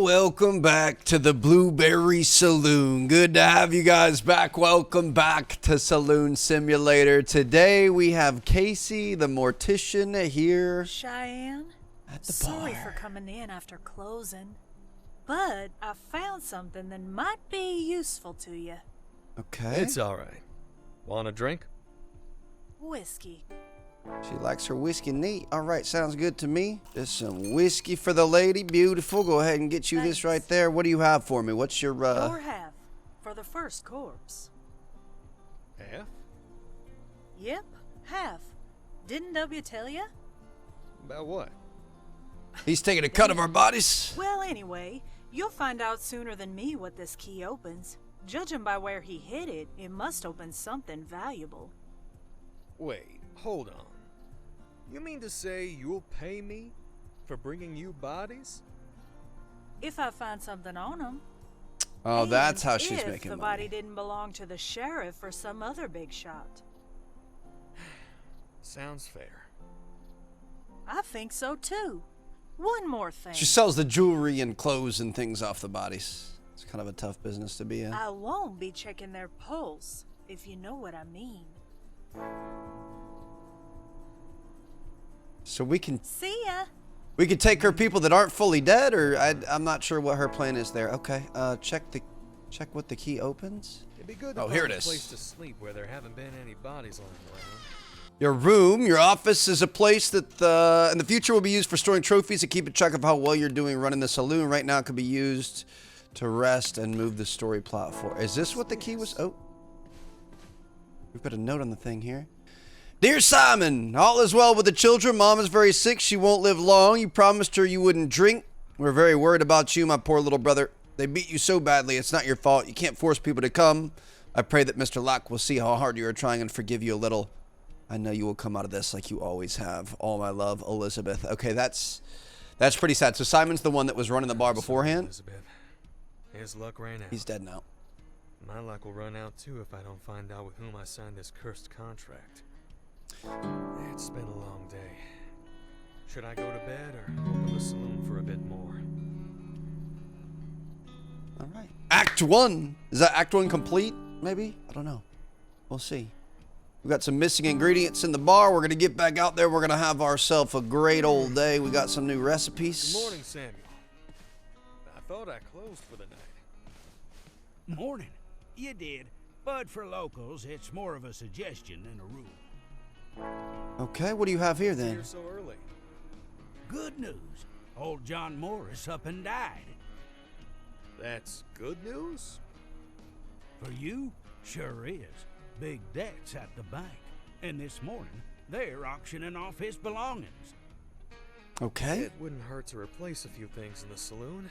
Welcome back to the Blueberry Saloon. Good to have you guys back. Welcome back to Saloon Simulator. Today we have Casey, the mortician, here. Cheyenne, at the sorry bar. for coming in after closing, but I found something that might be useful to you. Okay. It's alright. Want a drink? Whiskey. She likes her whiskey neat. All right, sounds good to me. Just some whiskey for the lady. Beautiful. Go ahead and get you this Thanks. right there. What do you have for me? What's your, Your half for the first corpse. Half? Yep, half. Didn't W tell you? About what? He's taking a cut of our bodies. Well, anyway, you'll find out sooner than me what this key opens. Judging by where he hid it, it must open something valuable. Wait, hold on. You mean to say you'll pay me for bringing you bodies? If I find something on him. Oh, that's how And she's if making the money. body didn't belong to the sheriff or some other big shot. Sounds fair. I think so too. One more thing. She sells the jewelry and clothes and things off the bodies. It's kind of a tough business to be in. I won't be checking their pulse, if you know what I mean. So we can See ya. take her people that aren't fully dead, or I'm not sure what her plan is there. Okay, check what the key opens. It'd be good to Oh, find here it a is. place to sleep where there haven't been any bodies lying around. Your room, your office is a place that in the future will be used for storing trophies and keeping track of how well you're doing running the saloon. Right now, it could be used to rest and move the story plot forward. Is this what the key was? Oh, we've got a note on the thing here. Dear Simon, all is well with the children. Mom is very sick. She won't live long. You promised her you wouldn't drink. We're very worried about you, my poor little brother. They beat you so badly. It's not your fault. You can't force people to come. I pray that Mr. Locke will see how hard you are trying and forgive you a little. I know you will come out of this like you always have. All my love, Elizabeth. Okay, that's pretty sad. So Simon's the one that was running the bar beforehand. Elizabeth. His luck ran out. He's dead now. My luck will run out too if I don't find out with whom I signed this cursed contract. It's been a long day. Should I go to bed or open the saloon for a bit more? All right. Act 1. Is that Act 1 complete? Maybe? I don't know. We'll see. We got some missing ingredients in the bar. We're going to get back out there. We're going to have ourselves a great old day. We got some new recipes. Good morning, Samuel. I thought I closed for the night. Morning. You did, but for locals, it's more of a suggestion than a rule. Okay, what do you have here then? Here so early. Good news. Old John Morris up and died. That's good news? For you, sure is. Big debts at the bank. And this morning, they're auctioning off his belongings. Okay. It wouldn't hurt to replace a few things in the saloon.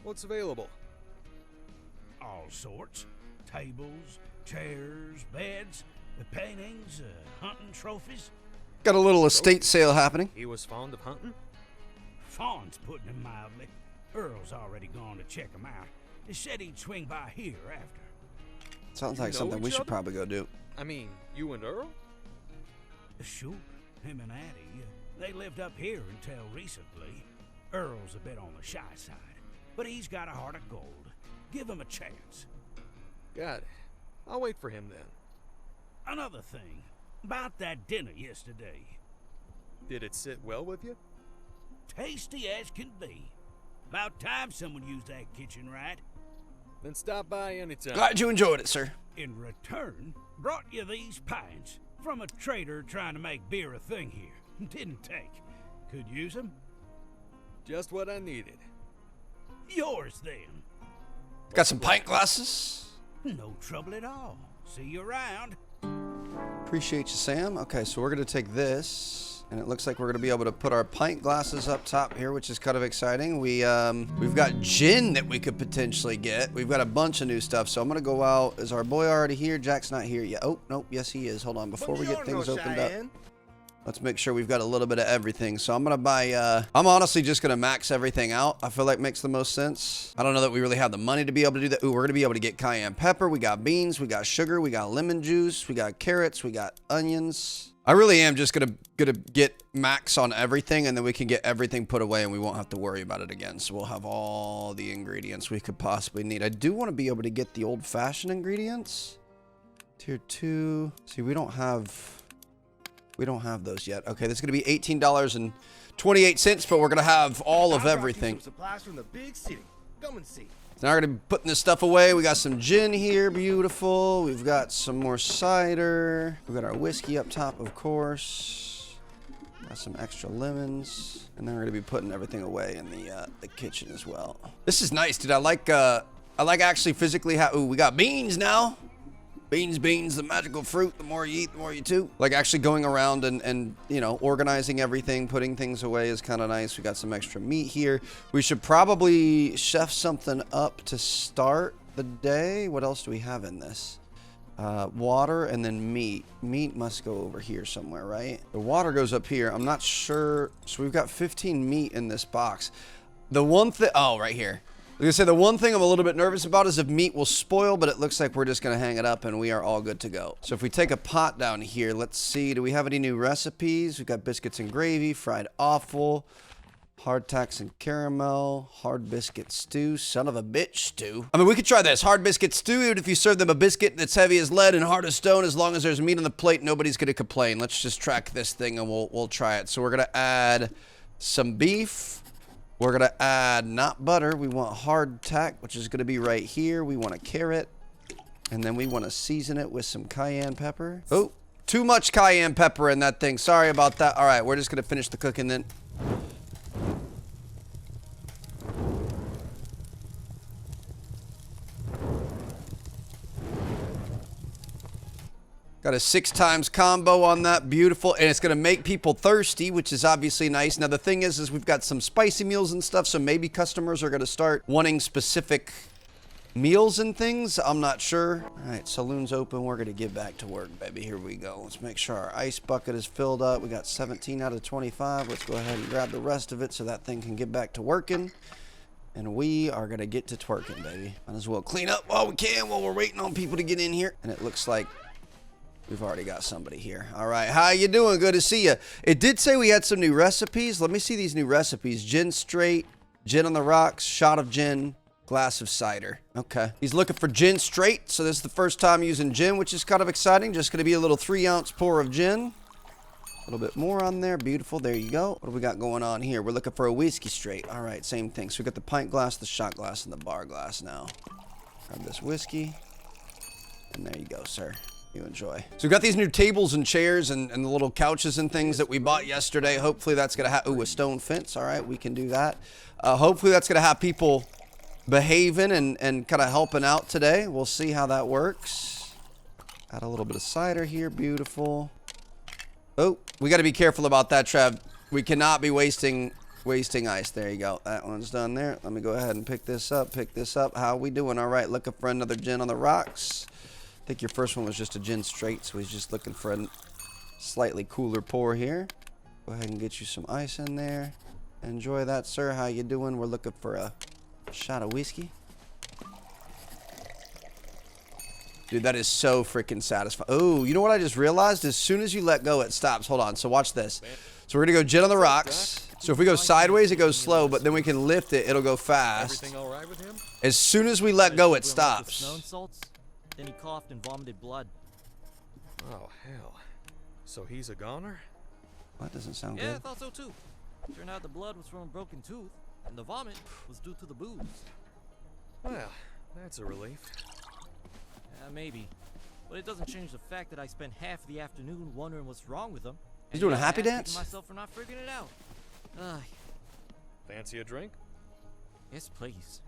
What's available? All sorts. Tables, chairs, beds, paintings, hunting trophies. Got a little estate sale happening. He was fond of hunting? Fawn's putting it mildly. Earl's already gone to check him out. He said he'd swing by here after. Sounds You like know something we each should other? probably go do. I mean, you and Earl? Sure, him and Addie, they lived up here until recently. Earl's a bit on the shy side, but he's got a heart of gold. Give him a chance. Got it. I'll wait for him then. Another thing, about that dinner yesterday. Did it sit well with you? Tasty as can be. About time someone used that kitchen right. Then stop by anytime. Glad you enjoyed it, sir. In return, brought you these pints from a trader trying to make beer a thing here. Didn't take. Could use 'em. Just what I needed. Yours then. Got some pint glasses. No trouble at all. See you around. Appreciate you, Sam. Okay, so we're going to take this, and it looks like we're going to be able to put our pint glasses up top here, which is kind of exciting. We've got gin that we could potentially get. We've got a bunch of new stuff, so I'm going to go out. Is our boy already here? Jack's not here yet. Oh, nope. Yes, he is. Hold on. Before we get things opened up, let's make sure we've got a little bit of everything. So I'm going to buy, I'm honestly just going to max everything out. I feel like makes the most sense. I don't know that we really have the money to be able to do that. Ooh, we're going to be able to get cayenne pepper. We got beans. We got sugar. We got lemon juice. We got carrots. We got onions. I really am just gonna get max on everything, and then we can get everything put away, and we won't have to worry about it again. So we'll have all the ingredients we could possibly need. I do want to be able to get the old-fashioned ingredients. Tier 2. See, we don't have those yet. Okay, this is gonna be $18.28, but we're gonna have all of everything. Supplies from the big city. Come and see. Now we're gonna be putting this stuff away. We got some gin here, beautiful. We've got some more cider. We've got our whiskey up top, of course. Got some extra lemons, and then we're gonna be putting everything away in the kitchen as well. This is nice, dude. I like actually physically how. Ooh, we got beans now. Beans, the magical fruit. The more you eat, the more you chew. Like actually going around and you know, organizing everything, putting things away is kind of nice. We got some extra meat here. We should probably chef something up to start the day. What else do we have in this? Water and then meat. Meat must go over here somewhere, right? The water goes up here. I'm not sure. So we've got 15 meat in this box. The one thing, oh, right here. Like I said, the one thing I'm a little bit nervous about is if meat will spoil, but it looks like we're just going to hang it up and we are all good to go. So if we take a pot down here, let's see, do we have any new recipes? We've got biscuits and gravy, fried offal, hardtacks and caramel, hard biscuit stew, son of a bitch stew. I mean, we could try this. Hard biscuit stew, even if you serve them a biscuit that's heavy as lead and hard as stone, as long as there's meat on the plate, nobody's going to complain. Let's just track this thing and we'll try it. So we're going to add some beef. We're going to add not butter. We want hardtack, which is going to be right here. We want a carrot. And then we want to season it with some cayenne pepper. Oh, too much cayenne pepper in that thing. Sorry about that. All right, we're just going to finish the cooking then. Got a 6x combo on that, beautiful, and it's gonna make people thirsty, which is obviously nice. Now the thing is we've got some spicy meals and stuff, so maybe customers are gonna start wanting specific meals and things. I'm not sure. All right, saloon's open. We're gonna get back to work, baby. Here we go. Let's make sure our ice bucket is filled up. We got 17 out of 25. Let's go ahead and grab the rest of it so that thing can get back to working. And we are gonna get to twerking, baby. Might as well clean up while we can, while we're waiting on people to get in here. And it looks like we've already got somebody here. All right, how you doing? Good to see you. It did say we had some new recipes. Let me see these new recipes. Gin straight, gin on the rocks, shot of gin, glass of cider. Okay. He's looking for gin straight, so this is the first time using gin, which is kind of exciting. Just going to be a little 3-ounce pour of gin. A little bit more on there. Beautiful. There you go. What do we got going on here? We're looking for a whiskey straight. All right, same thing. So we got the pint glass, the shot glass, and the bar glass now. Grab this whiskey. And there you go, sir. You enjoy. So we've got these new tables and chairs and the little couches and things that we bought yesterday. Hopefully that's going to have, ooh, a stone fence. All right, we can do that. Hopefully that's going to have people behaving and kind of helping out today. We'll see how that works. Add a little bit of cider here. Beautiful. Oh, we got to be careful about that, Trev. We cannot be wasting ice. There you go. That one's done there. Let me go ahead and pick this up. How we doing? All right, looking for another gin on the rocks. I think your first one was just a gin straight, so he's just looking for a slightly cooler pour here. Go ahead and get you some ice in there. Enjoy that, sir. How you doing? We're looking for a shot of whiskey. Dude, that is so freaking satisfying. Oh, you know what I just realized? As soon as you let go, it stops. Hold on. So watch this. So we're going to go gin on the rocks. So if we go sideways, it goes slow, but then we can lift it. It'll go fast. Everything all right with him? As soon as we let go, it stops. Then he coughed and vomited blood. Oh, hell. So he's a goner? That doesn't sound Yeah, I good. thought so too. Turned out the blood was from a broken tooth, and the vomit was due to the booze. Well, that's a relief. Maybe. But it doesn't change the fact that I spent half the afternoon wondering what's wrong with him. He's doing a yet happy asking dance? myself for not figuring it out. Fancy a drink? Yes, please.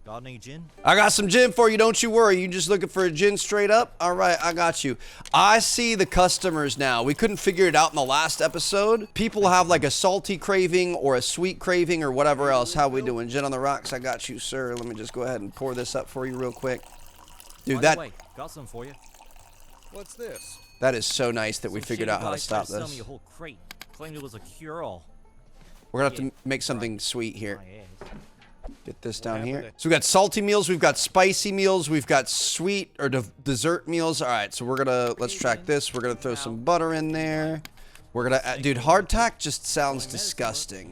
Got any gin? I got some gin for you. Don't you worry. You just looking for a gin straight up? All right, I got you. I see the customers now. We couldn't figure it out in the last episode. People have like a salty craving or a sweet craving or whatever else. How we doing? Gin on the rocks. I got you, sir. Let me just go ahead and pour this up for you real quick. Dude, By the way, got some for you. What's this? that is so nice that we Some figured shitty out how to guy tried stop Sell me this. a whole crate. Claimed it was a cure-all. We're gonna have to make something sweet here. My ass. Get this down happened here. to- So we got salty meals, we've got spicy meals, we've got sweet or dessert meals. All right, so let's track this. We're gonna throw some butter in there. We're gonna, dude, hardtack just sounds disgusting.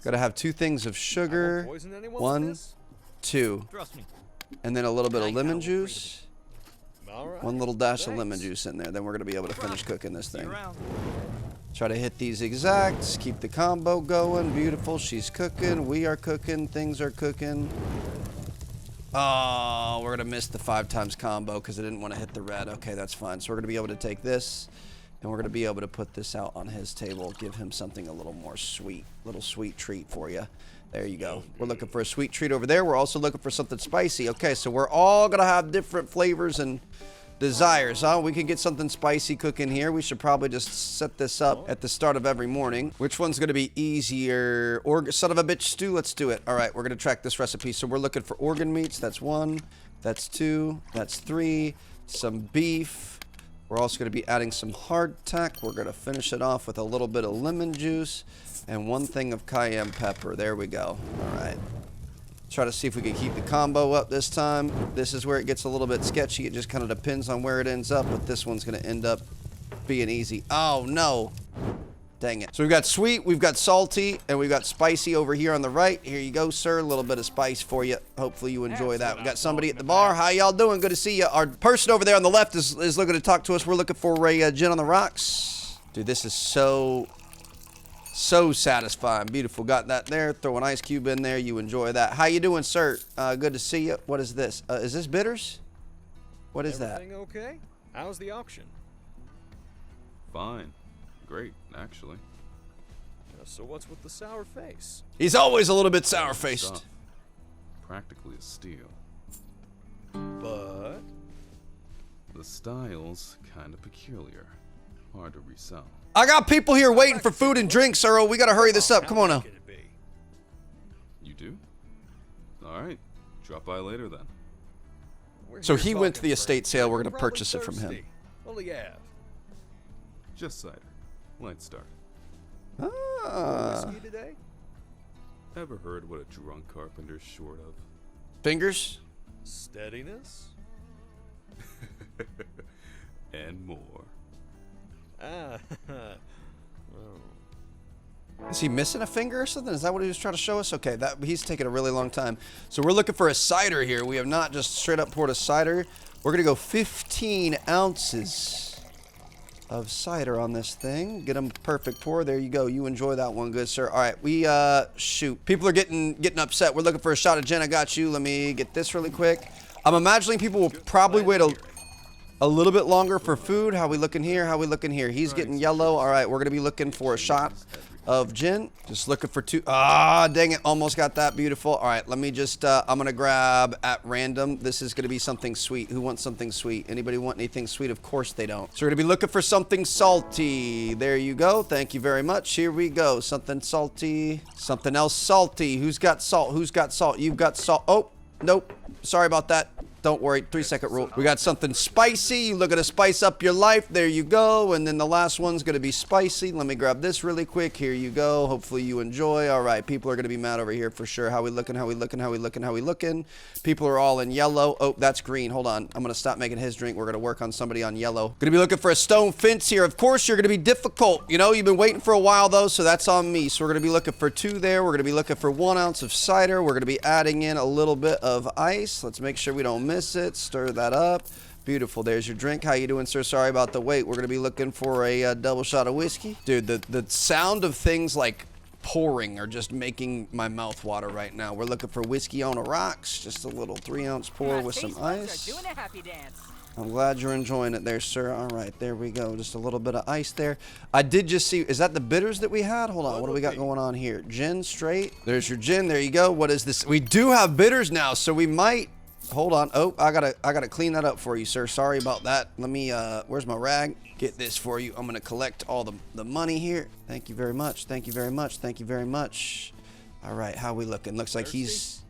Gotta have 2 things of sugar, Poison anyone with 1, this? 2, Trust me. and then a little bit of lemon juice. All right. 1 little dash of Thanks. lemon juice in there. Then we're gonna be able to finish cooking this See you thing. around. Try to hit these exacts. Keep the combo going. Beautiful. She's cooking. We are cooking. Things are cooking. Oh, we're gonna miss the 5 times combo because I didn't want to hit the red. Okay, that's fine. So we're gonna be able to take this, and we're gonna be able to put this out on his table. Give him something a little more sweet. Little sweet treat for you. There you go. We're looking for a sweet treat over there. We're also looking for something spicy. Okay, so we're all gonna have different flavors and desires, huh? We can get something spicy cooking here. We should probably just set this up at the start of every morning. Which one's gonna be easier? Son of a bitch stew, let's do it. All right, we're gonna track this recipe. So we're looking for organ meats. That's 1, that's 2, that's 3, some beef. We're also gonna be adding some hardtack. We're gonna finish it off with a little bit of lemon juice and 1 thing of cayenne pepper. There we go. All right. Try to see if we can keep the combo up this time. This is where it gets a little bit sketchy. It just kind of depends on where it ends up, but this one's going to end up being easy. Oh, no. Dang it. So we've got sweet, we've got salty, and we've got spicy over here on the right. Here you go, sir. A little bit of spice for you. Hopefully you enjoy that. We got somebody at the bar. How y'all doing? Good to see you. Our person over there on the left is looking to talk to us. We're looking for a gin on the rocks. Dude, this is so satisfying. Beautiful. Got that there. Throw an ice cube in there. You enjoy that. How you doing, sir? Good to see you. What is this? Is this bitters? What is that? Everything okay? How's the auction? Fine. Great, actually. So what's with the sour face? He's always a little bit sour-faced. Stuff. Practically a steal. But The style's kind of peculiar. Hard to resell. I got people here waiting for food and drinks, Earl. We gotta hurry this up. Come on now. could it be? You do? Alright. Drop by later then. We're So here he went to talking the estate friends. sale. We're gonna Probably purchase it from him. thirsty. What'll you have? Just cider. Light start. Ah. Whiskey today? Ever heard what a drunk carpenter's short of? Fingers? Steadiness? And more. Ah, Is he missing a finger or something? Is that what he was trying to show us? Okay, he's taking a really long time. So we're looking for a cider here. We have not just straight up poured a cider. We're gonna go 15 ounces of cider on this thing. Get them perfect pour. There you go. You enjoy that one, good sir. All right, shoot. People are getting upset. We're looking for a shot of gin. I got you. Let me get this really quick. I'm imagining people will probably wait a little bit longer for food. How we looking here? How we looking here? He's getting yellow. All right, we're gonna be looking for a shot of gin. Just looking for 2. Ah, dang it. Almost got that. Beautiful. All right, let me just, I'm going to grab at random. This is going to be something sweet. Who wants something sweet? Anybody want anything sweet? Of course they don't. So we're going to be looking for something salty. There you go. Thank you very much. Here we go. Something salty. Something else salty. Who's got salt? Who's got salt? You've got salt. Oh, nope. Sorry about that. Don't worry, 3-second rule. We got something spicy. You looking to spice up your life. There you go. And then the last one's going to be spicy. Let me grab this really quick. Here you go. Hopefully you enjoy. All right, people are going to be mad over here for sure. How we looking? How we looking? How we looking? How we looking? People are all in yellow. Oh, that's green. Hold on. I'm going to stop making his drink. We're going to work on somebody on yellow. Going to be looking for a stone fence here. Of course, you're going to be difficult. You know, you've been waiting for a while, though, so that's on me. So we're going to be looking for 2 there. We're going to be looking for 1 ounce of cider. We're going to be adding in a little bit of ice. Let's make sure we don't miss it. Stir that up. Beautiful. There's your drink. How you doing, sir? Sorry about the wait. We're going to be looking for a double shot of whiskey. Dude, the sound of things like pouring are just making my mouth water right now. We're looking for whiskey on the rocks. Just a little 3-ounce pour with some ice. I'm glad you're enjoying it there, sir. All right, there we go. Just a little bit of ice there. I did just see, is that the bitters that we had? Hold on, what do we got going on here? Gin straight. There's your gin. There you go. What is this? We do have bitters now, so we might... Hold on. Oh, I gotta clean that up for you, sir. Sorry about that. Let me, where's my rag? Get this for you. I'm gonna collect all the money here. Thank you very much. Thank you very much. Thank you very much. All right, how we looking? Looks like he's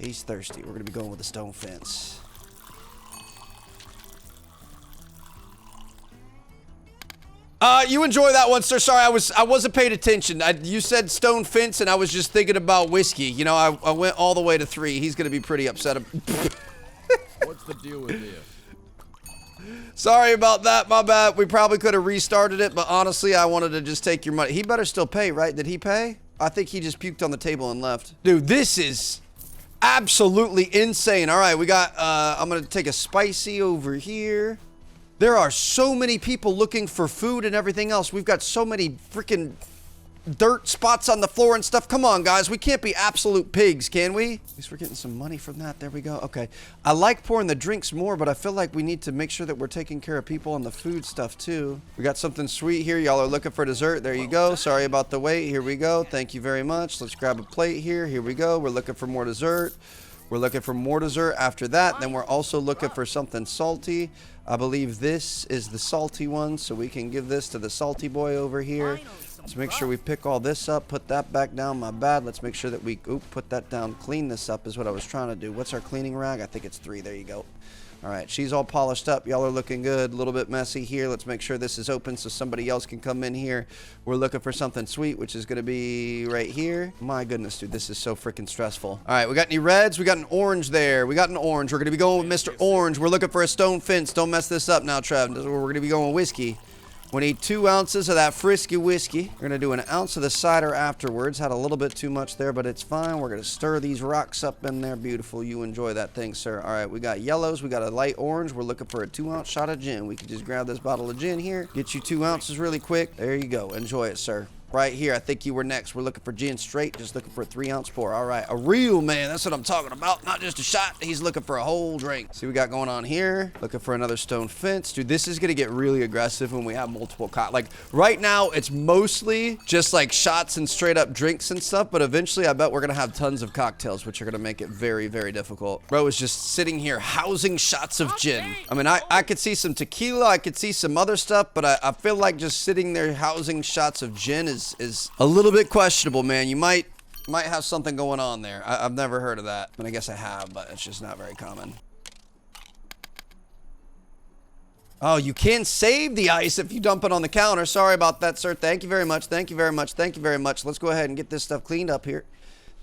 thirsty. We're gonna be going with the stone fence. You enjoy that one, sir. Sorry, I wasn't paying attention. You said stone fence, and I was just thinking about whiskey. You know, I went all the way to 3. He's gonna be pretty upset. What's the deal with this? Sorry about that, my bad. We probably could have restarted it, but honestly, I wanted to just take your money. He better still pay, right? Did he pay? I think he just puked on the table and left. Dude, this is absolutely insane. All right, we got, I'm gonna take a spicy over here. There are so many people looking for food and everything else. We've got so many freaking dirt spots on the floor and stuff. Come on, guys. We can't be absolute pigs, can we? At least we're getting some money from that. There we go. Okay. I like pouring the drinks more, but I feel like we need to make sure that we're taking care of people on the food stuff, too. We got something sweet here. Y'all are looking for dessert. There you go. Sorry about the wait. Here we go. Thank you very much. Let's grab a plate here. Here we go. We're looking for more dessert. We're looking for more dessert after that. Then we're also looking for something salty. I believe this is the salty one, so we can give this to the salty boy over here. Let's make sure we pick all this up, put that back down. My bad. Let's make sure that we put that down. Clean this up is what I was trying to do. What's our cleaning rag? I think it's 3. There you go. All right, she's all polished up. Y'all are looking good. A little bit messy here. Let's make sure this is open so somebody else can come in here. We're looking for something sweet, which is going to be right here. My goodness, dude, this is so freaking stressful. All right, we got any reds? We got an orange there. We got an orange. We're going to be going with Mr. Orange. We're looking for a stone fence. Don't mess this up now, Trev. We're going to be going with whiskey. We need 2 ounces of that frisky whiskey. We're going to do an ounce of the cider afterwards. Had a little bit too much there, but it's fine. We're going to stir these rocks up in there. Beautiful. You enjoy that thing, sir. All right, we got yellows. We got a light orange. We're looking for a 2-ounce shot of gin. We can just grab this bottle of gin here. Get you 2 ounces really quick. There you go. Enjoy it, sir. Right here, I think you were next. We're looking for gin straight, just looking for a 3-ounce pour. All right, a real man, that's what I'm talking about. Not just a shot, he's looking for a whole drink. See what we got going on here? Looking for another stone fence. Dude, this is gonna get really aggressive when we have multiple like right now, it's mostly just like shots and straight up drinks and stuff, but eventually I bet we're gonna have tons of cocktails, which are gonna make it very, very difficult. Bro is just sitting here housing shots of gin. I mean, I could see some tequila, I could see some other stuff, but I feel like just sitting there housing shots of gin is a little bit questionable, man. You might have something going on there. I've never heard of that. I mean, I guess I have, but it's just not very common. Oh, you can save the ice if you dump it on the counter. Sorry about that, sir. Thank you very much. Thank you very much. Thank you very much. Let's go ahead and get this stuff cleaned up here.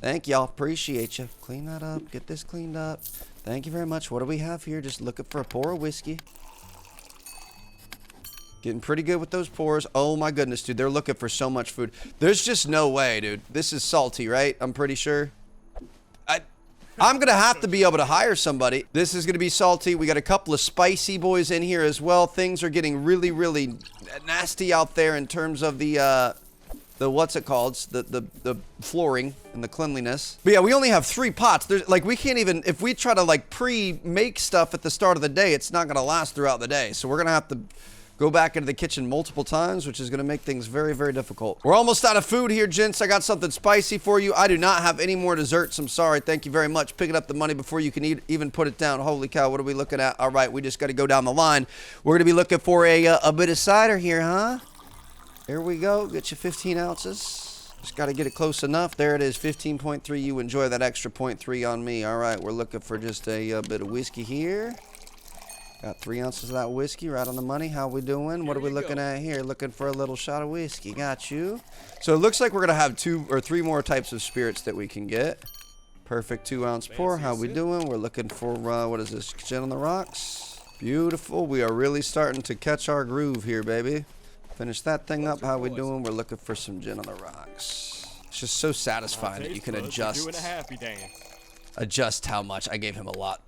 Thank y'all. Appreciate you. Clean that up. Get this cleaned up. Thank you very much. What do we have here? Just looking for a pour of whiskey. Getting pretty good with those pours. Oh my goodness, dude. They're looking for so much food. There's just no way, dude. This is salty, right? I'm pretty sure. I'm going to have to be able to hire somebody. This is going to be salty. We got a couple of spicy boys in here as well. Things are getting really, really nasty out there in terms of the what's it called? The flooring and the cleanliness. But yeah, we only have 3 pots. There's like, we can't even, if we try to like pre-make stuff at the start of the day, it's not going to last throughout the day. So we're going to have to go back into the kitchen multiple times, which is going to make things very, very difficult. We're almost out of food here, gents. I got something spicy for you. I do not have any more desserts. I'm sorry. Thank you very much. Picking up the money before you can even put it down. Holy cow, what are we looking at? All right, we just got to go down the line. We're going to be looking for a bit of cider here, huh? Here we go. Get you 15 ounces. Just got to get it close enough. There it is, 15.3. You enjoy that extra 0.3 on me. All right, we're looking for just a bit of whiskey here. Got 3 ounces of that whiskey, right on the money. How we doing? What are we looking at here? Looking for a little shot of whiskey. Got you. So it looks like we're going to have 2 or 3 more types of spirits that we can get. Perfect 2-ounce pour. How we doing? We're looking for, what is this? Gin on the rocks. Beautiful. We are really starting to catch our groove here, baby. Finish that thing up. How we doing? We're looking for some gin on the rocks. It's just so satisfying that you can adjust how much. I gave him a lot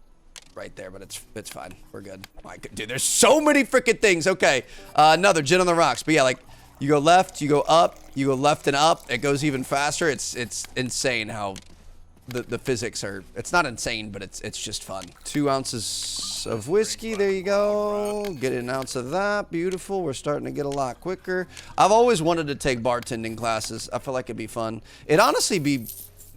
right there, but it's fine. We're good. My God, dude, there's so many freaking things. Okay, another gin on the rocks. But yeah, like you go left, you go up, you go left and up. It goes even faster. It's insane how the physics are. It's not insane, but it's just fun. 2 ounces of whiskey. There you go. Get an ounce of that. Beautiful. We're starting to get a lot quicker. I've always wanted to take bartending classes. I feel like it'd be fun. It'd honestly be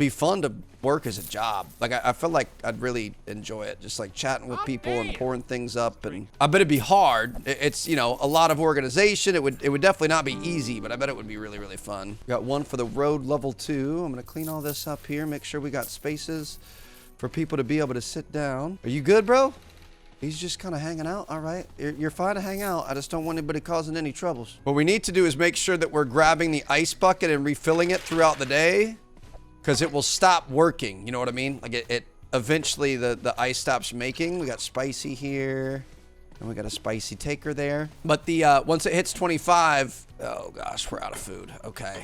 fun to work as a job. Like I feel like I'd really enjoy it, just like chatting with people and pouring things up. And I bet it'd be hard. It's, you know, a lot of organization. It would definitely not be easy, but I bet it would be really, really fun. Got one for the road level 2. I'm gonna clean all this up here, make sure we got spaces for people to be able to sit down. Are you good, bro? He's just kind of hanging out. All right, you're fine to hang out. I just don't want anybody causing any troubles. What we need to do is make sure that we're grabbing the ice bucket and refilling it throughout the day, because it will stop working. You know what I mean? Like it eventually the ice stops making. We got spicy here. And we got a spicy taker there. But the once it hits 25, oh gosh, we're out of food. Okay.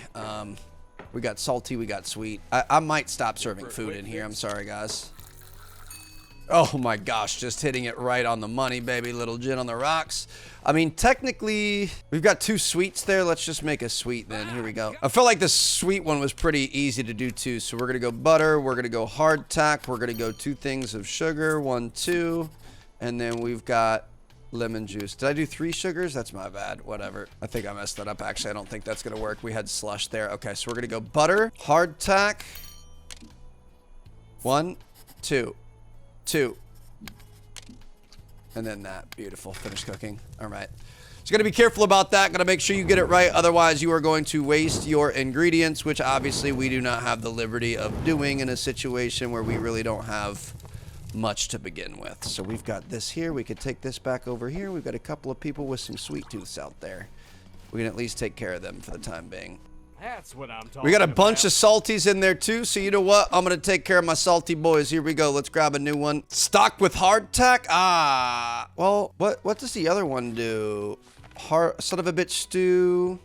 We got salty, we got sweet. I might stop serving food in here. I'm sorry, guys. Oh my gosh, just hitting it right on the money, baby. Little gin on the rocks. I mean, technically, we've got 2 sweets there. Let's just make a sweet then. Here we go. I felt like the sweet one was pretty easy to do too. So we're gonna go butter. We're gonna go hardtack. We're gonna go 2 things of sugar. 1, 2. And then we've got lemon juice. Did I do 3 sugars? That's my bad. Whatever. I think I messed that up. Actually, I don't think that's gonna work. We had slush there. Okay, so we're gonna go butter, hardtack. 1, 2. 2. And then that. Beautiful. Finished cooking. All right. So you got to be careful about that. Got to make sure you get it right. Otherwise, you are going to waste your ingredients, which obviously we do not have the liberty of doing in a situation where we really don't have much to begin with. So we've got this here. We could take this back over here. We've got a couple of people with some sweet tooths out there. We can at least take care of them for the time being. That's what I'm talking about. We got a bunch of salties in there too, so you know what? I'm gonna take care of my salty boys. Here we go. Let's grab a new one. Stocked with hardtack? Ah, well, what does the other one do? Son of a bitch stew.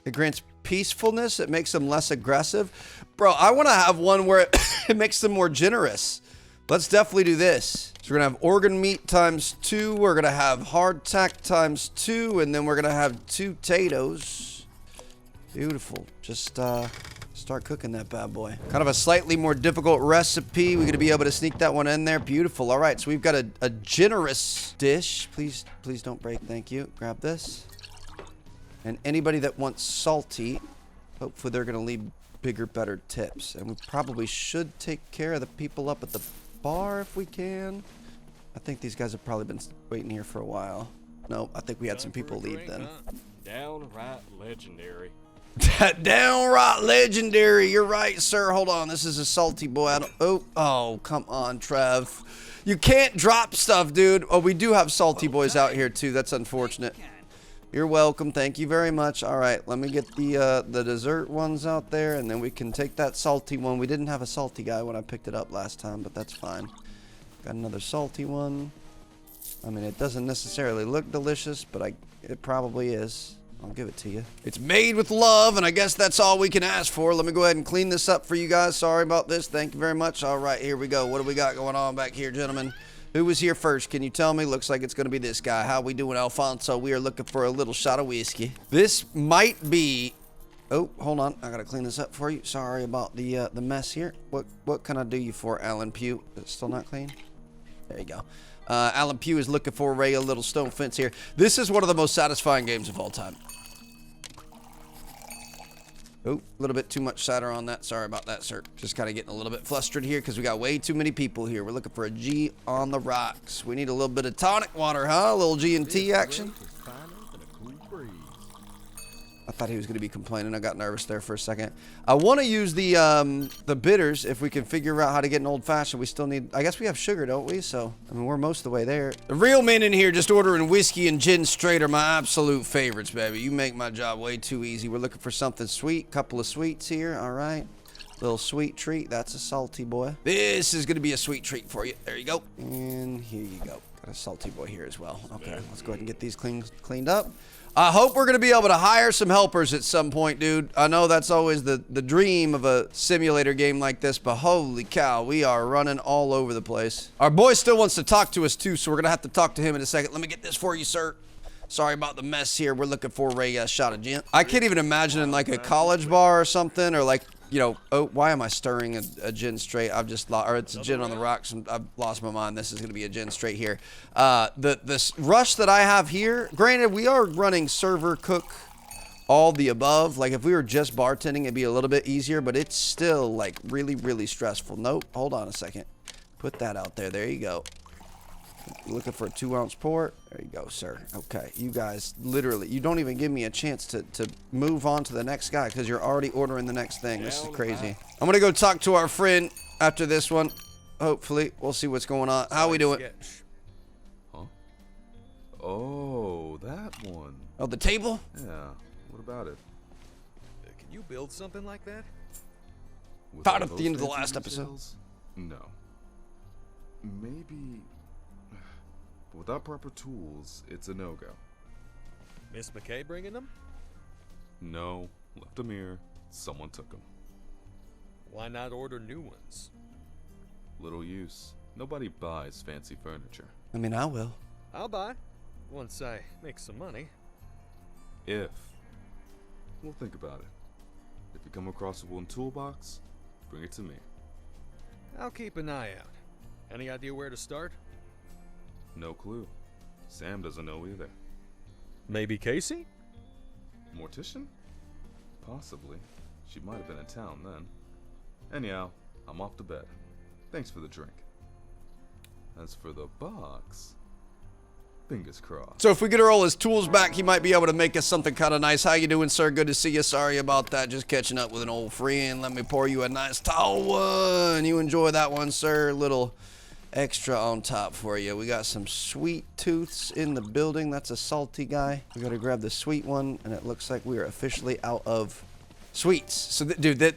It grants peacefulness. It makes them less aggressive. Bro, I want to have one where it makes them more generous. Let's definitely do this. So we're gonna have organ meat times 2. We're gonna have hardtack times 2, and then we're gonna have 2 potatoes. Beautiful. Just start cooking that bad boy. Kind of a slightly more difficult recipe. We're gonna be able to sneak that one in there. Beautiful. All right, so we've got a generous dish. Please don't break. Thank you. Grab this. And anybody that wants salty, hopefully they're gonna leave bigger, better tips. And we probably should take care of the people up at the bar if we can. I think these guys have probably been waiting here for a while. No, I think we had some people leave then. Downright legendary. Downright legendary. You're right, sir. Hold on. This is a salty boy. I don't, oh, come on, Trev. You can't drop stuff, dude. Oh, we do have salty boys out here, too. That's unfortunate. You're welcome. Thank you very much. All right, let me get the dessert ones out there, and then we can take that salty one. We didn't have a salty guy when I picked it up last time, but that's fine. Got another salty one. I mean, it doesn't necessarily look delicious, but it probably is. I'll give it to you. It's made with love, and I guess that's all we can ask for. Let me go ahead and clean this up for you guys. Sorry about this. Thank you very much. All right, here we go. What do we got going on back here, gentlemen? Who was here first? Can you tell me? Looks like it's going to be this guy. How we doing, Alfonso? We are looking for a little shot of whiskey. This might be... Oh, hold on. I got to clean this up for you. Sorry about the mess here. What can I do you for, Alan Pugh? Is it still not clean? There you go. Alan Pugh is looking for a little stone fence here. This is one of the most satisfying games of all time. Oh, a little bit too much cider on that. Sorry about that, sir. Just kind of getting a little bit flustered here because we got way too many people here. We're looking for a G on the rocks. We need a little bit of tonic water, huh? A little G&T action. I thought he was going to be complaining. I got nervous there for a second. I want to use the bitters if we can figure out how to get an old fashioned. We still need, I guess we have sugar, don't we? So, I mean, we're most of the way there. The real men in here just ordering whiskey and gin straight are my absolute favorites, baby. You make my job way too easy. We're looking for something sweet. Couple of sweets here. All right. Little sweet treat. That's a salty boy. This is going to be a sweet treat for you. There you go. And here you go. Got a salty boy here as well. Okay, let's go ahead and get these cleaned up. I hope we're going to be able to hire some helpers at some point, dude. I know that's always the dream of a simulator game like this, but holy cow, we are running all over the place. Our boy still wants to talk to us, too, so we're going to have to talk to him in a second. Let me get this for you, sir. Sorry about the mess here. We're looking for a shot of gin. I can't even imagine in like a college bar or something, or like, you know, oh, why am I stirring a gin straight? I've just lost, or it's a gin on the rocks, and I've lost my mind. This is going to be a gin straight here. This rush that I have here, granted, we are running server, cook, all the above. Like, if we were just bartending, it'd be a little bit easier, but it's still, like, really, really stressful. Nope, hold on a second. Put that out there. There you go. Looking for a 2-ounce port. There you go, sir. Okay, you guys, literally, you don't even give me a chance to move on to the next guy because you're already ordering the next thing. This is crazy. I'm going to go talk to our friend after this one. Hopefully, we'll see what's going on. How we doing? Huh? Oh, that one. Oh, the table? Yeah, what about it? Can you build something like that? With Found all at the those end of the fancy last episode. details? No. Maybe... but without proper tools, it's a no-go. Miss McKay bringing them? No, left them here. Someone took them. Why not order new ones? Little use. Nobody buys fancy furniture. I mean, I will. I'll buy. Once I make some money. If. We'll think about it. If you come across a wooden toolbox, bring it to me. I'll keep an eye out. Any idea where to start? No clue. Sam doesn't know either. Maybe Casey? Mortician? Possibly. She might have been in town then. Anyhow, I'm off to bed. Thanks for the drink. As for the box, fingers crossed. So if we get all his tools back, he might be able to make us something kind of nice. How you doing, sir? Good to see you. Sorry about that. Just catching up with an old friend. Let me pour you a nice tall one. You enjoy that one, sir? Little extra on top for you. We got some sweet tooths in the building. That's a salty guy. We gotta grab the sweet one, and it looks like we are officially out of sweets. So, dude,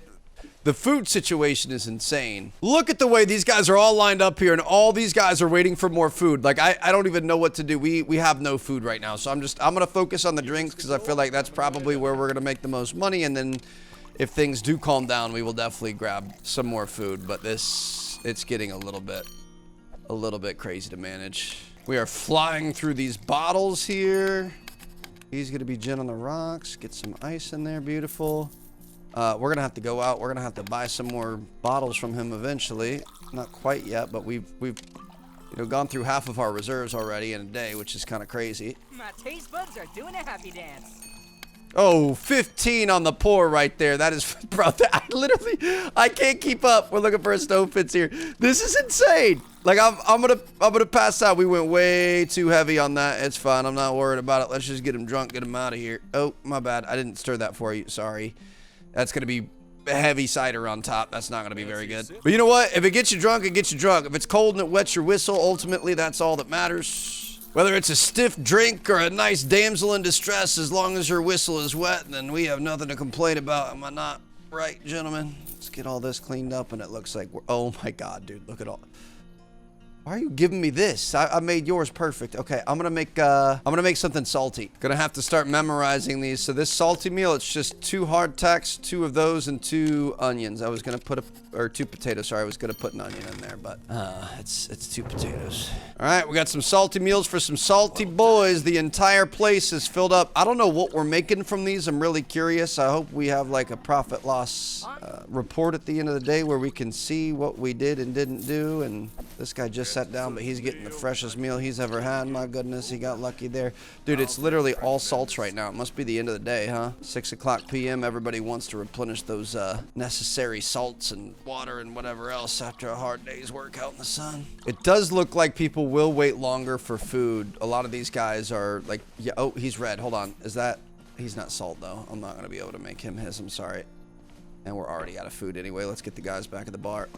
the food situation is insane. Look at the way these guys are all lined up here, and all these guys are waiting for more food. Like, I don't even know what to do. We have no food right now, so I'm gonna focus on the drinks because I feel like that's probably where we're gonna make the most money, and then if things do calm down, we will definitely grab some more food. But it's getting a little bit crazy to manage. We are flying through these bottles here. He's gonna be gin on the rocks. Get some ice in there, beautiful. We're gonna have to go out. We're gonna have to buy some more bottles from him eventually. Not quite yet, but we've gone through half of our reserves already in a day, which is kind of crazy. My taste buds are doing a happy dance. Oh, 15 on the pour right there. That is, bro, I can't keep up. We're looking for a stove fits here. This is insane. Like, I'm gonna pass out. We went way too heavy on that. It's fine. I'm not worried about it. Let's just get him drunk, get him out of here. Oh, my bad. I didn't stir that for you. Sorry. That's gonna be heavy cider on top. That's not gonna be very good. But you know what? If it gets you drunk, it gets you drunk. If it's cold and it wets your whistle, ultimately, that's all that matters. Whether it's a stiff drink or a nice damsel in distress, as long as your whistle is wet, then we have nothing to complain about. Am I not right, gentlemen? Let's get all this cleaned up, and it looks like we're... Oh, my God, dude. Look at all... Why are you giving me this? I made yours perfect. Okay, I'm gonna make something salty. Gonna have to start memorizing these. So this salty meal, it's just 2 hardtacks, 2 of those, and 2 onions. I was gonna put or 2 potatoes. Sorry, I was gonna put an onion in there, but it's 2 potatoes. All right, we got some salty meals for some salty boys. The entire place is filled up. I don't know what we're making from these. I'm really curious. I hope we have like a profit loss report at the end of the day where we can see what we did and didn't do. And this guy just sat down, but he's getting the freshest meal he's ever had. My goodness, he got lucky there. Dude, it's literally all salts right now. It must be the end of the day, huh? 6 o'clock p.m. Everybody wants to replenish those necessary salts and water and whatever else after a hard day's work out in the sun. It does look like people will wait longer for food. A lot of these guys are like, yeah, oh, he's red. Hold on. Is that... He's not salt, though. I'm not going to be able to make him his. I'm sorry. And we're already out of food anyway. Let's get the guys back at the bar.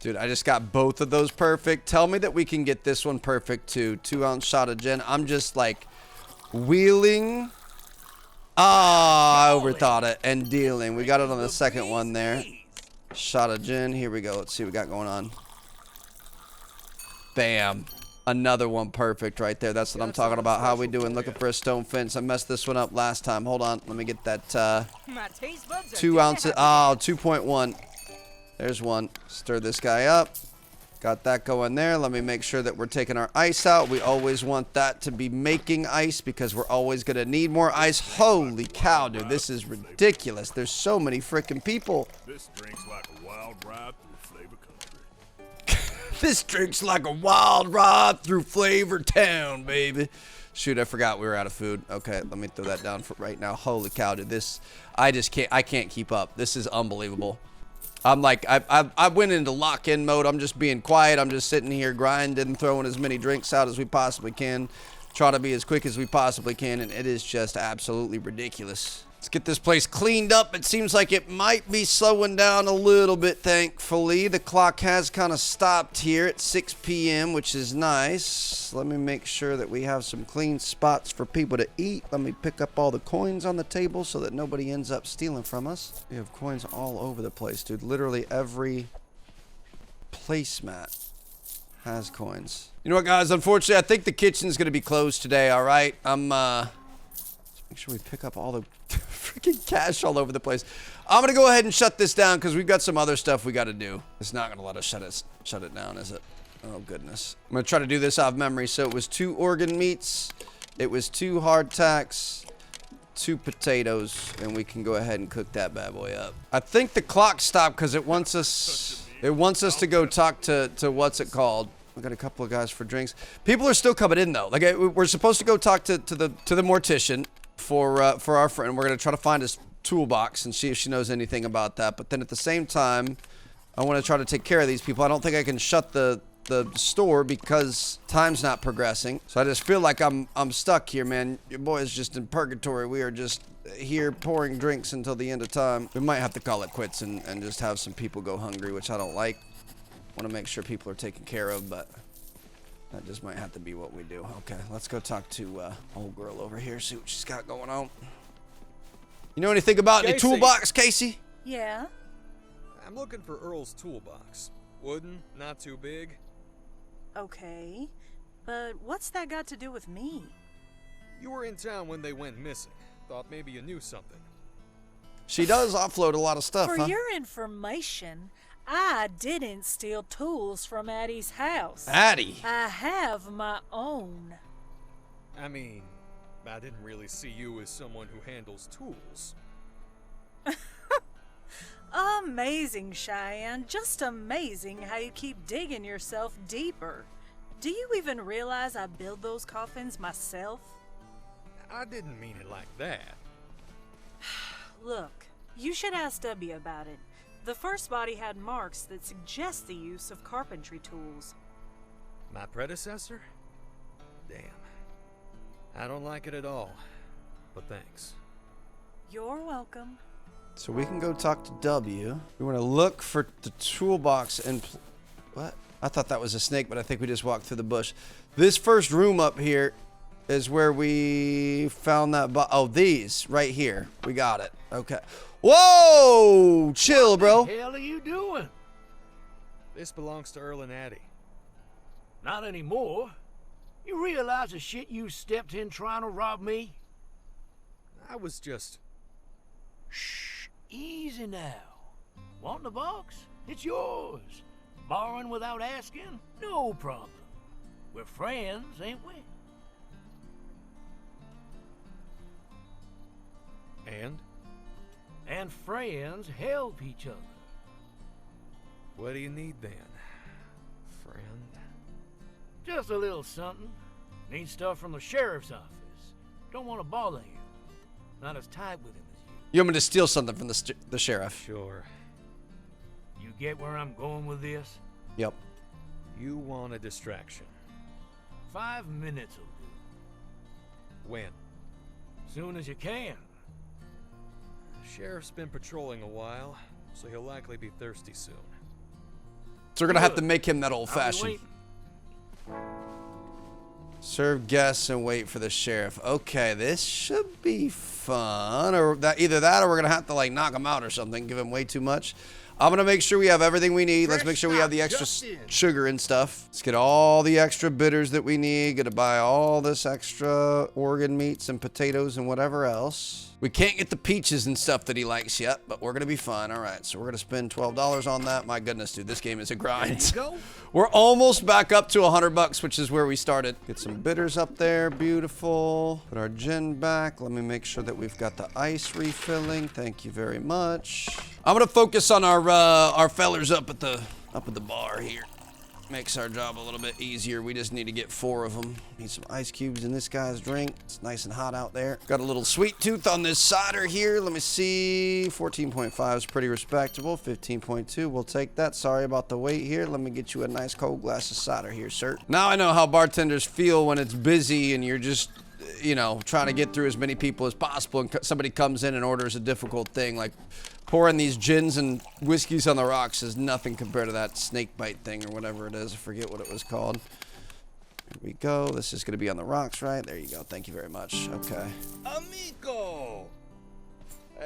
Dude, I just got both of those perfect. Tell me that we can get this one perfect too. 2-ounce shot of gin. I'm just like wheeling. I overthought it and dealing. We got it on the second one there. Shot of gin. Here we go. Let's see what we got going on. Bam. Another one perfect right there. That's what I'm talking about. How we doing? Looking for a stone fence. I messed this one up last time. Hold on. Let me get that 2 ounces. Oh, 2.1. There's one. Stir this guy up. Got that going there. Let me make sure that we're taking our ice out. We always want that to be making ice because we're always going to need more ice. Holy cow, dude. This is ridiculous. There's so many freaking people. This drink's like a wild ride through Flavor Country. This drink's like a wild ride through Flavor Town, baby. Shoot, I forgot we were out of food. Okay, let me throw that down for right now. Holy cow, dude. This, I can't keep up. This is unbelievable. I'm like, I went into lock-in mode. I'm just being quiet. I'm just sitting here grinding, throwing as many drinks out as we possibly can. Try to be as quick as we possibly can, and it is just absolutely ridiculous. Let's get this place cleaned up. It seems like it might be slowing down a little bit, thankfully. The clock has kind of stopped here at 6 p.m., which is nice. Let me make sure that we have some clean spots for people to eat. Let me pick up all the coins on the table so that nobody ends up stealing from us. We have coins all over the place, dude. Literally every placemat has coins. You know what, guys? Unfortunately, I think the kitchen's going to be closed today, all right? Let's make sure we pick up all the freaking cash all over the place. I'm going to go ahead and shut this down because we've got some other stuff we got to do. It's not going to let us shut it down, is it? Oh, goodness. I'm going to try to do this off memory. So it was 2 organ meats. It was 2 hardtacks, 2 potatoes, and we can go ahead and cook that bad boy up. I think the clock stopped because it wants us to go talk to what's it called. We got a couple of guys for drinks. People are still coming in though. Like we're supposed to go talk to the mortician for our friend. We're gonna try to find his toolbox and see if she knows anything about that. But then at the same time, I want to try to take care of these people. I don't think I can shut the store because time's not progressing. So I just feel like I'm stuck here, man. Your boy is just in purgatory. We are just here pouring drinks until the end of time. We might have to call it quits and just have some people go hungry, which I don't like. Want to make sure people are taken care of, but that just might have to be what we do. Okay, let's go talk to old girl over here, see what she's got going on. You know anything about the toolbox, Casey? Yeah? I'm looking for Earl's toolbox. Wooden, not too big. Okay. But what's that got to do with me? You were in town when they went missing. Thought maybe you knew something. She does offload a lot of stuff, For huh? your information, I didn't steal tools from Addie's house. Addie? I have my own. I mean, I didn't really see you as someone who handles tools. Amazing, Cheyenne. Just amazing how you keep digging yourself deeper. Do you even realize I build those coffins myself? I didn't mean it like that. Look, you should ask Debbie about it. The first body had marks that suggest the use of carpentry tools. My predecessor? Damn. I don't like it at all. But thanks. You're welcome. So we can go talk to W. We want to look for the toolbox and... What? I thought that was a snake, but I think we just walked through the bush. This first room up here is where we found that... Oh, these right here. We got it. Okay. Whoa! Chill, bro. What the hell are you doing? This belongs to Earl and Addie. Not anymore. You realize the shit you stepped in trying to rob me? I was just... Shh. Easy now. Want the box? It's yours. Borrowing without asking? No problem. We're friends, ain't we? And? And friends help each other. What do you need then, friend? Just a little something. Need stuff from the sheriff's office. Don't want to bother you. Not as tight with him as you. You want me to steal something from the sheriff? Sure. You get where I'm going with this? Yep. You want a distraction. 5 minutes will do. When? Soon as you can. Sheriff's been patrolling a while, so he'll likely be thirsty soon. So we're gonna have to make him that old-fashioned. waiting. Serve guests and wait for the sheriff. Okay, this should be fun. Or either that or we're gonna have to like knock him out or something. Give him way too much. I'm gonna make sure we have everything we need. Let's make sure we have the extra sugar and stuff. Let's get all the extra bitters that we need. Gonna buy all this extra organ meats and potatoes and whatever else. We can't get the peaches and stuff that he likes yet, but we're gonna be fine. All right, so we're gonna spend $12 on that. My goodness, dude, this game is a grind. There you go. We're almost back up to $100, which is where we started. Get some bitters up there, beautiful. Put our gin back. Let me make sure that we've got the ice refilling. Thank you very much. I'm gonna focus on our fellers up at the bar here. Makes our job a little bit easier. We just need to get 4 of them. Need some ice cubes in this guy's drink. It's nice and hot out there. Got a little sweet tooth on this cider here. Let me see. 14.5 is pretty respectable. 15.2, we'll take that. Sorry about the wait here. Let me get you a nice cold glass of cider here, sir. Now I know how bartenders feel when it's busy and you're just you know, trying to get through as many people as possible, and somebody comes in and orders a difficult thing, like pouring these gins and whiskeys on the rocks is nothing compared to that snake bite thing or whatever it is. I forget what it was called. Here we go. This is going to be on the rocks, right? There you go. Thank you very much. Okay. Amigo!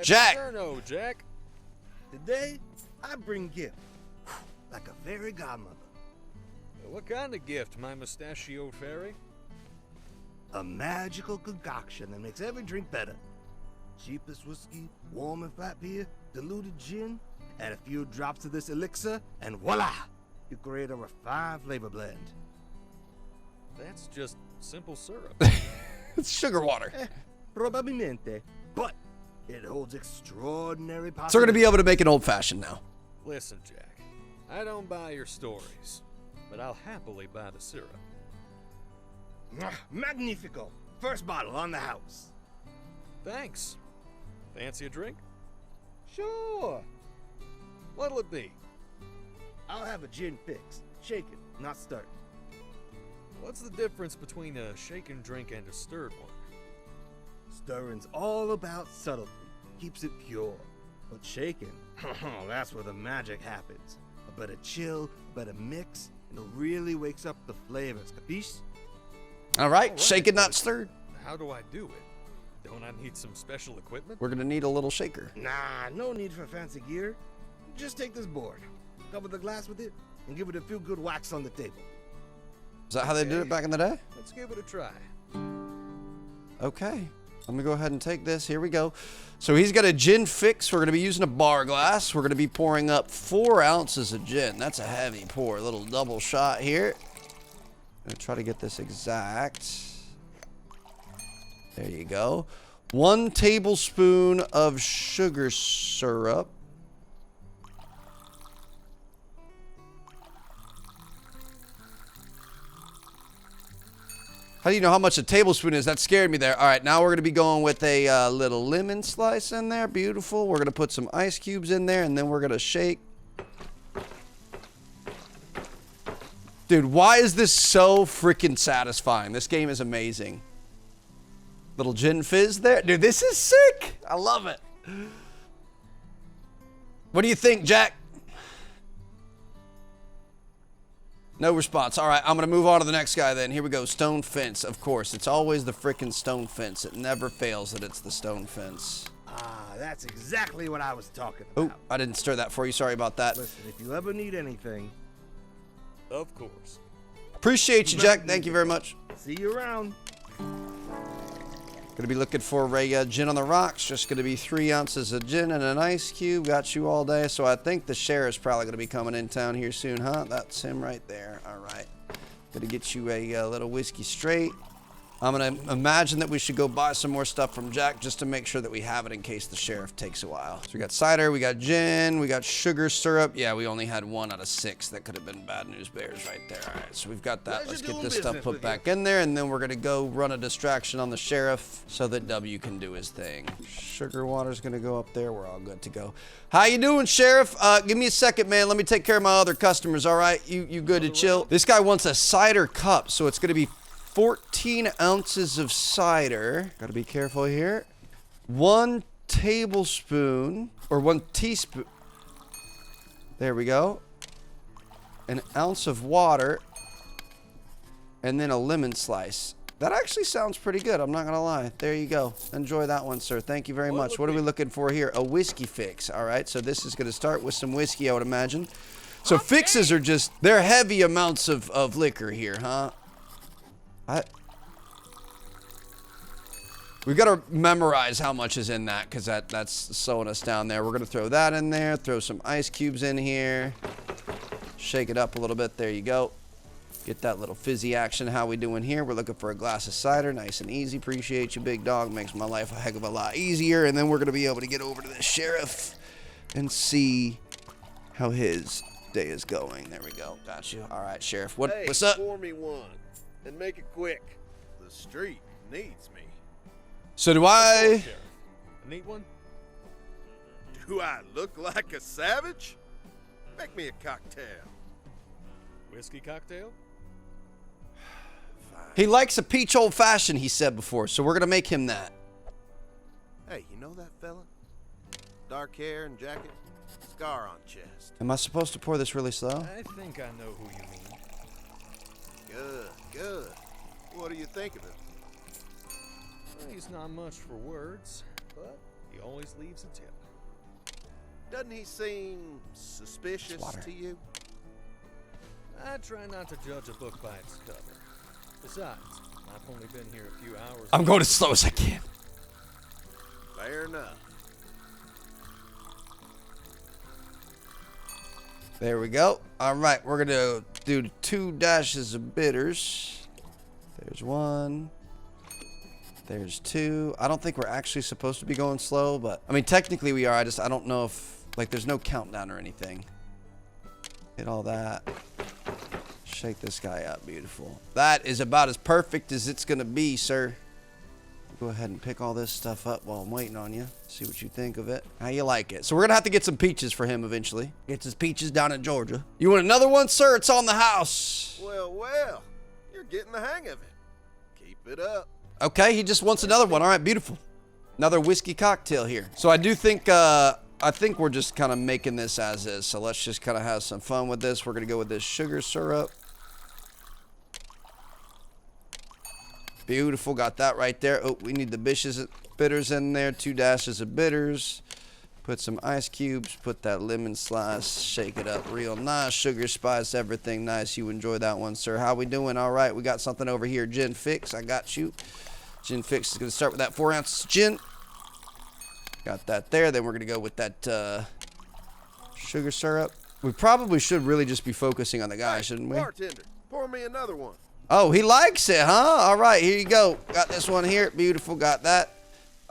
Jack! No, Jack. Today, I bring gift. Like a fairy godmother. What kind of gift, my mustachio fairy? A magical concoction that makes every drink better. Cheapest whiskey, warm and flat beer, diluted gin, add a few drops of this elixir, and voila! You create a refined flavor blend. That's just simple syrup. It's sugar water. Probabilmente. But it holds extraordinary possibilities. So we're going to be able to make an old-fashioned now. Listen, Jack. I don't buy your stories, but I'll happily buy the syrup. Magnifico! First bottle on the house. Thanks. Fancy a drink? Sure. What'll it be? I'll have a gin fix. Shaken, not stirred. What's the difference between a shaken drink and a stirred one? Stirring's all about subtlety. Keeps it pure. But shaken, that's where the magic happens. A better chill, a better mix, and it really wakes up the flavors. Capiche? All right. All Shake right, it, not but stirred. How do I do it? Don't I need some special equipment? We're going to need a little shaker. Nah, no need for fancy gear. Just take this board, cover the glass with it, and give it a few good whacks on the table. Is that how they did it back in the day? Let's give it a try. Okay. Let me go ahead and take this. Here we go. So he's got a gin fix. We're going to be using a bar glass. We're going to be pouring up 4 ounces of gin. That's a heavy pour. A little double shot here. I'm going to try to get this exact. There you go. 1 tablespoon of sugar syrup. How do you know how much a tablespoon is? That scared me there. All right, now we're going to be going with a little lemon slice in there. Beautiful. We're going to put some ice cubes in there, and then we're going to shake. Dude, why is this so freaking satisfying? This game is amazing. Little gin fizz there. Dude, this is sick. I love it. What do you think, Jack? No response. All right, I'm going to move on to the next guy then. Here we go. Stone fence. Of course, it's always the frickin' stone fence. It never fails that it's the stone fence. Ah, that's exactly what I was talking about. Oh, I didn't stir that for you. Sorry about that. Listen, if you ever need anything, Of course. Appreciate you, Jack. Thank you very much. see you around. Gonna be looking for a gin on the rocks. Just gonna be 3 ounces of gin and an ice cube. Got you all day. So I think the sheriff's probably gonna be coming in town here soon, huh? That's him right there. All right. Gonna get you a little whiskey straight. I'm gonna imagine that we should go buy some more stuff from Jack just to make sure that we have it in case the sheriff takes a while. So we got cider, we got gin, we got sugar syrup. Yeah, we only had 1 out of 6. That could have been bad news bears right there. All right, so we've got that. Pleasure Let's get doing this stuff business put with back in there, and then we're gonna go run a distraction on the sheriff so that W can do his thing. Sugar water's gonna go up there. We're all good to go. How you doing, Sheriff? Give me a second, man. Let me take care of my other customers, all right? You good to chill? This guy wants a cider cup, so it's gonna be 14 ounces of cider. Gotta be careful here. 1 tablespoon, or 1 teaspoon. There we go. An ounce of water. And then a lemon slice. That actually sounds pretty good, I'm not gonna lie. There you go. Enjoy that one, sir. Thank you very much. What are we looking for here? A whiskey fix. All right, so this is gonna start with some whiskey, I would imagine. So fixes are just, they're heavy amounts of liquor here, huh? We've got to memorize how much is in that because that's slowing us down there. We're going to throw that in there, throw some ice cubes in here, shake it up a little bit. There you go. Get that little fizzy action. How we doing here? We're looking for a glass of cider. Nice and easy. Appreciate you, big dog. Makes my life a heck of a lot easier. And then we're going to be able to get over to the sheriff and see how his day is going. There we go. Got you. All right, Sheriff. What's up? Pour me one. And make it quick. The street needs me. So do I... A neat one? Do I look like a savage? Make me a cocktail. Whiskey cocktail? fine. He likes a peach old fashioned, he said before, so we're gonna make him that. Hey, you know that fella? Dark hair and jacket, scar on chest. Am I supposed to pour this really slow? I think I know who you mean. Good, good. What do you think of him? Well, he's not much for words, but he always leaves a tip. Doesn't he seem suspicious to you? I try not to judge a book by its cover. Besides, I've only been here a few hours. I'm going as slow as I can. Fair enough. There we go. All right, we're gonna do 2 dashes of bitters. There's 1. There's 2. I don't think we're actually supposed to be going slow, but I mean technically we are. I don't know if like there's no countdown or anything. Hit all that. Shake this guy up. Beautiful. That is about as perfect as it's gonna be, sir. Go ahead and pick all this stuff up while I'm waiting on you. See what you think of it. How you like it. So we're gonna have to get some peaches for him eventually. Gets his peaches down in Georgia. You want another one, sir? It's on the house. Well, well, you're getting the hang of it. Keep it up. Okay, he just wants another one. All right, beautiful. Another whiskey cocktail here. So I do think, I think we're just kind of making this as is. So let's just kind of have some fun with this. We're gonna go with this sugar syrup. Beautiful, got that right there. Oh, we need the bitters in there. 2 dashes of bitters. Put some ice cubes. Put that lemon slice. Shake it up real nice. Sugar, spice, everything nice. You enjoy that one, sir. How we doing? All right, we got something over here. Gin Fix, I got you. Gin Fix is going to start with that 4 ounces gin. Got that there. Then we're going to go with that sugar syrup. We probably should really just be focusing on the guy, shouldn't we? Bartender, pour me another one. Oh, he likes it, huh? All right, here you go. Got this one here. Beautiful, got that.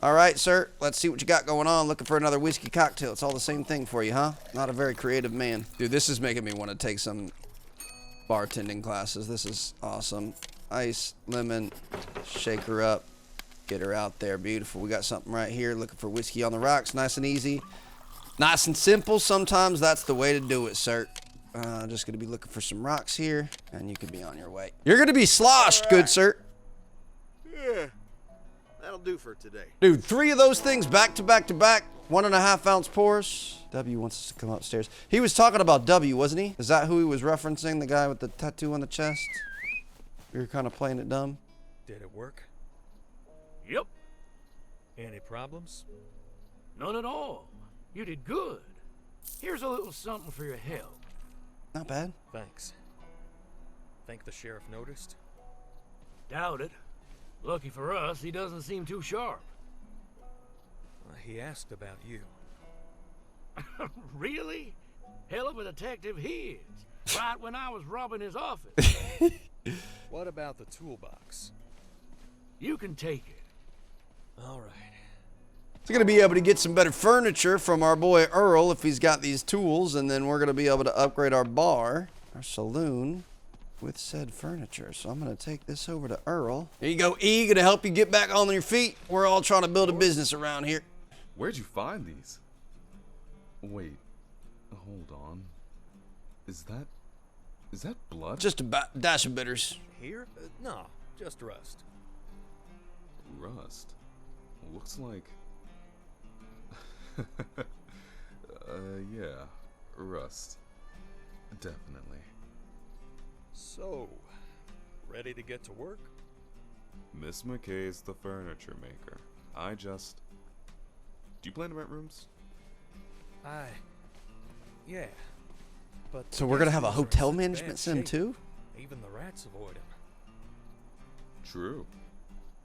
All right, sir. Let's see what you got going on. Looking for another whiskey cocktail. It's all the same thing for you, huh? Not a very creative man. Dude, this is making me want to take some bartending classes. This is awesome. Ice, lemon, shake her up. Get her out there. Beautiful. We got something right here. Looking for whiskey on the rocks. Nice and easy. Nice and simple. Sometimes that's the way to do it, sir. Just going to be looking for some rocks here, and you could be on your way. You're going to be sloshed, good sir. Yeah, that'll do for today. Dude, 3 of those things back to back to back. 1.5 ounce pours. W wants us to come upstairs. He was talking about W, wasn't he? Is that who he was referencing? The guy with the tattoo on the chest? You were kind of playing it dumb. Did it work? Yep. Any problems? None at all. You did good. Here's a little something for your help. Not bad. Thanks. Think the sheriff noticed? Doubt it. Lucky for us, he doesn't seem too sharp. He asked about you. Really? Hell of a detective he is. Right when I was robbing his office. What about the toolbox? You can take it. All right. He's going to be able to get some better furniture from our boy Earl if he's got these tools, and then we're going to be able to upgrade our bar, our saloon, with said furniture. So I'm going to take this over to Earl. Here you go, E. Going to help you get back on your feet. We're all trying to build a business around here. Where'd you find these? Wait, hold on. Is that blood? Just a dash of bitters. Here? No, just rust. Rust? Looks like... yeah, rust. Definitely. So, ready to get to work? Miss McKay's the furniture maker. Do you plan to rent rooms? Yeah. But So we're going to have a these are in hotel such management bad sim shape. too? Even the rats avoid him. True.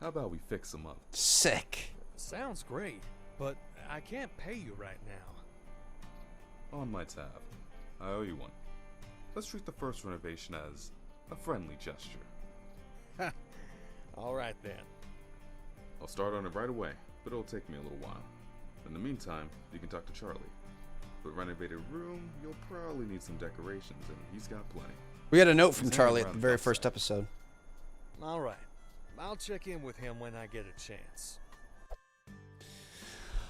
How about we fix them up? Sick. Sounds great, but I can't pay you right now. On my tab. I owe you one. Let's treat the first renovation as a friendly gesture. All right then. I'll start on it right away, but it'll take me a little while. In the meantime, you can talk to Charlie. For a renovated room, you'll probably need some decorations, and he's got plenty. We had a note from He's Charlie hanging at the around very outside. first episode. All right. I'll check in with him when I get a chance.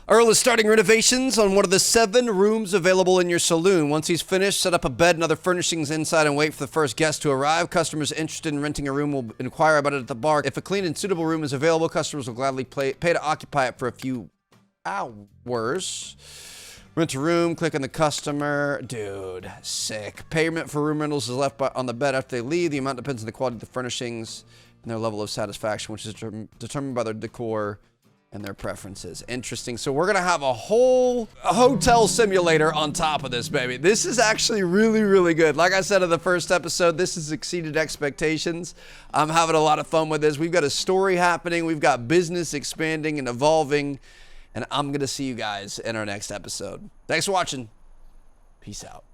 Earl is starting renovations on one of the 7 rooms available in your saloon. Once he's finished, set up a bed and other furnishings inside and wait for the first guest to arrive. Customers interested in renting a room will inquire about it at the bar. If a clean and suitable room is available, customers will gladly pay to occupy it for a few hours. Rent a room, click on the customer. Dude, sick. Payment for room rentals is left on the bed after they leave. The amount depends on the quality of the furnishings and their level of satisfaction, which is determined by their decor and their preferences. Interesting. So we're gonna have a whole hotel simulator on top of this, baby. This is actually really, really good. Like I said in the first episode, this has exceeded expectations. I'm having a lot of fun with this. We've got a story happening. We've got business expanding and evolving. And I'm gonna see you guys in our next episode. Thanks for watching. Peace out.